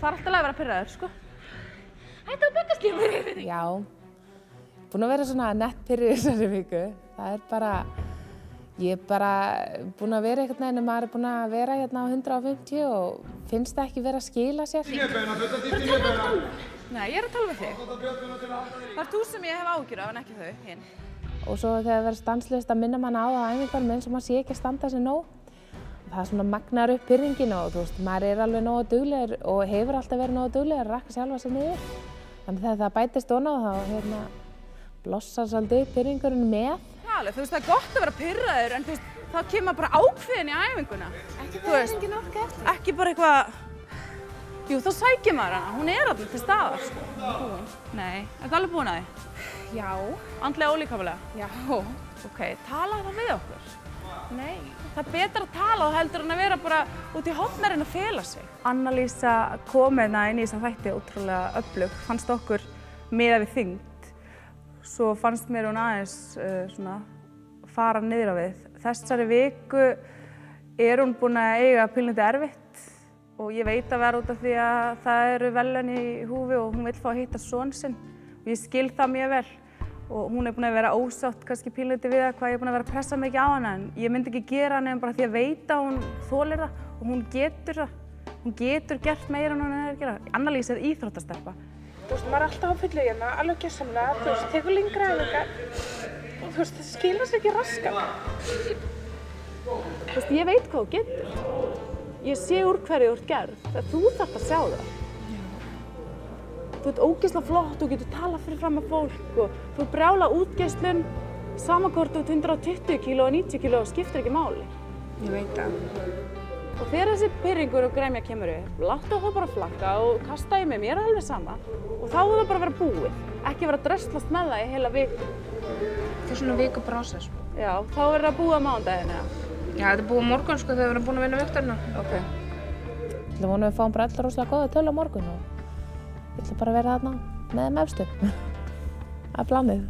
Það alltaf að vera pirraður, sko. Hættu að byggast líka fyrir yfir þig. Já, búin að vera svona nett pirrið þessari viku. Það er bara, ég er bara búin að vera einhvern veginn, maður er búin að vera hérna á 150 og finnst það ekki vera að skila sér. Nei, ég er að tala við þig. Það er þú sem ég hef áhyggjur af en ekki þau, hinn. Og svo þegar verður stanslaust að minna mann á það á æfingunum eins og maður sé ekki að standa sig nóg. Það svona magnar upp pirringin og þú veist, maður er alveg nógu duglegur og hefur alltaf verið nógu duglegur að rakka sjálfa sig niður. Þannig þegar það bætist ofan á þá blossar svolítið upp pirringurinn með. Já, alveg, þú veist, það er gott að vera pirraður en þú veist, þá kemur bara ákveðin í æfinguna. Ekki það er engin orka eftir. Ekki bara eitthvað, jú, þá sækir maður hana, hún er alveg til staðar, sko. Búin? Nei, ertu alveg búin að því? Já. Andlega og líkamlega? Já. Ok, talaðu þá við okkur. Nei. Það er betra að tala þá heldur en að vera bara út í horni að reyna að fela sig. Anna-Lísa kom hérna inn í þessa þætti ótrúlega öflug, fannst okkur miðað við þyngd. Svo fannst mér hún aðeins svona fara niður á við. Þessari viku er hún búin að eiga pínlítið erfitt og ég veit að vera út af því að það eru verðlaun í húfi og hún vill fá að hitta son sinn og ég skil það mjög vel. Og hún er búin að vera ósátt kannski pínlítið við það hvað ég er búin að vera að pressa mikið á hana en ég myndi ekki gera hana bara því að veita að hún þolir það og hún getur það. Hún getur gert meira en hún er að gera. Anna-Lísa er íþróttastelpa. Þú veist, maður er alltaf á fullu hérna, alveg gjörsamlega, þú veist, tekur lengra æfingar og þú veist, það skilar sér ekki raskat. Þú veist, ég veit hvað þú getur. Ég sé úr hverju þú ert gerð. Þú þarft að sjá það. Þú ert ógeðslega flott, þú getur talað fyrir fram með fólk og þú brjála útgeislun, sama hvort þú ert 120 kíló og 90 kíló skiptir ekki máli. Ég veit það. Og þegar þessi pirringur og gremja kemur upp, láttu það bara flakka og kasta í mig, mér er alveg sama. Og þá er það bara að vera búið, ekki vera að dröslast með það í heila viku. Þetta er svona viku prósess. Já, þá verður það búið á mánudaginn, eða? Já, þetta er búið morgun sko þegar við erum búin að vinna viktarina. Ok. Ég vonum við fáum bara allar rosalega góða tölu á morgun og ég ætla bara að vera þarna með þeim efstu. Það er planið.